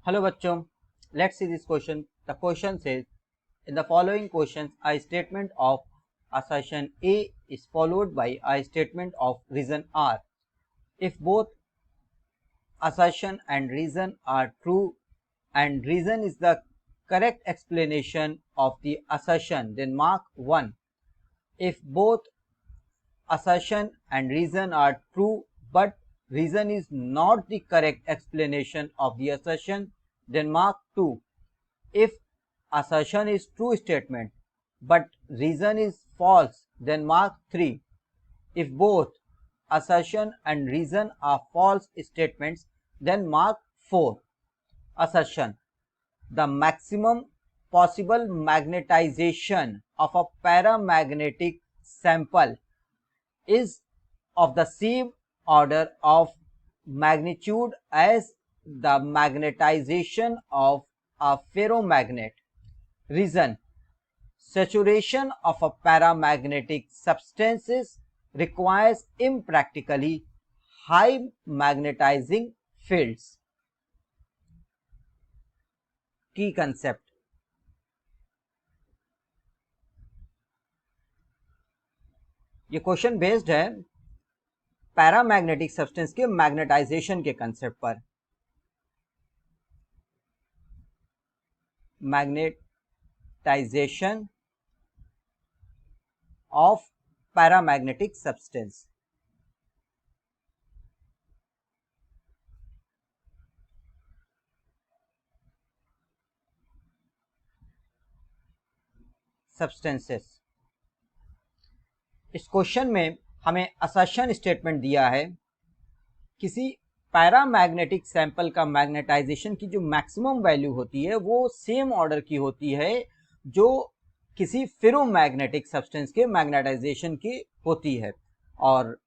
Hello bachcho, let's see this question. The question says, in the following questions, a statement of assertion A is followed by a statement of reason R. If both assertion and reason are true and reason is the correct explanation of the assertion, then mark 1. If both assertion and reason are true but reason is not the correct explanation of the assertion, then mark 2. If assertion is true statement but reason is false, then mark 3. If both assertion and reason are false statements, then mark 4. Assertion: the maximum possible magnetization of a paramagnetic sample is of the same order of magnitude as the magnetization of a ferromagnet. Reason: saturation of a paramagnetic substances requires impractically high magnetizing fields. Key concept: ये question based है paramagnetic substance के magnetization के concept पर. Magnetization of paramagnetic substance. Substances. इस question में हमें assertion statement दिया है किसी पैरामैग्नेटिक सैंपल का मैग्नेटाइजेशन की जो मैक्सिमम वैल्यू होती है वो सेम ऑर्डर की होती है जो किसी फेरोमैग्नेटिक सब्सटेंस के मैग्नेटाइजेशन की होती है. और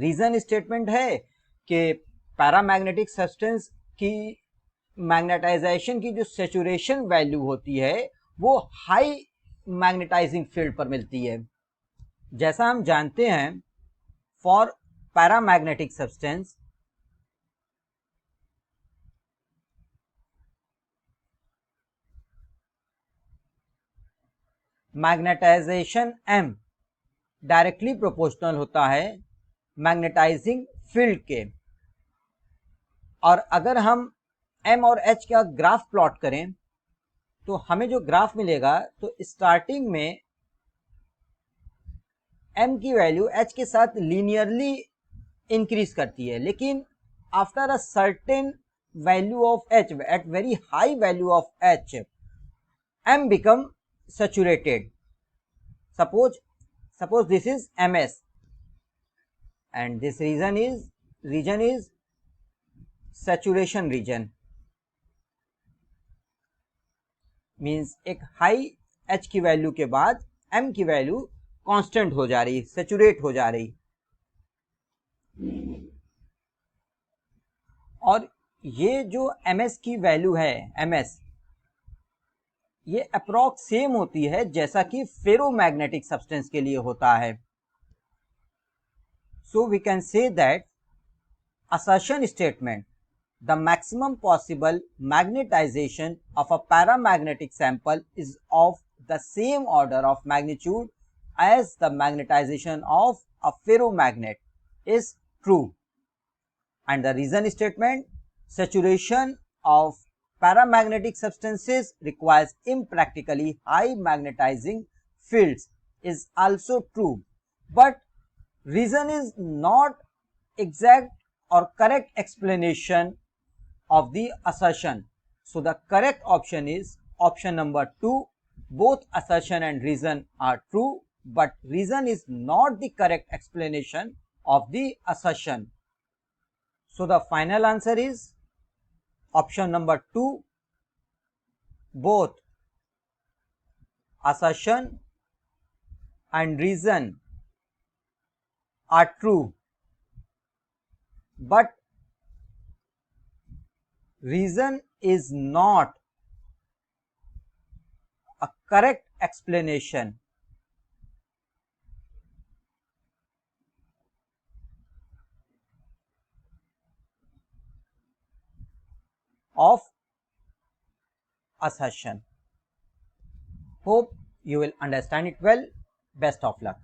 रीजन स्टेटमेंट है कि पैरामैग्नेटिक सब्सटेंस की मैग्नेटाइजेशन की जो सैचुरेशन वैल्यू होती है वो हाई मैग्नेटाइजिंग फील्ड पर मिलती है. जैसा हम जानते हैं, for paramagnetic substance magnetization m directly proportional होता है मैग्नेटाइजिंग फील्ड के. और अगर हम m और h का ग्राफ प्लॉट करें तो हमें जो ग्राफ मिलेगा तो स्टार्टिंग में m की वैल्यू h के साथ लीनियरली इंक्रीज करती है, लेकिन after a certain value of h, at very high value of h, m become saturated. Suppose this is ms and this region is saturation region. Means एक high h की value के बाद m की value constant हो जा रही, saturate हो जा रही. और ये जो ms की वैल्यू है, ms ये अप्रॉक्स सेम होती है जैसा कि फेरोमैग्नेटिक सब्सटेंस के लिए होता है. So we can say that assertion statement, the maximum possible magnetization of a paramagnetic sample is of the same order of magnitude as the magnetization of a ferromagnet is true. And the reason statement, saturation of paramagnetic substances requires impractically high magnetizing fields is also true. But reason is not exact or correct explanation of the assertion. So the correct option is option number 2. Both assertion and reason are true, but reason is not the correct explanation of the assertion. So the final answer is option number 2. Both assertion and reason are true, but reason is not a correct explanation of assertion. Hope you will understand it well. Best of luck.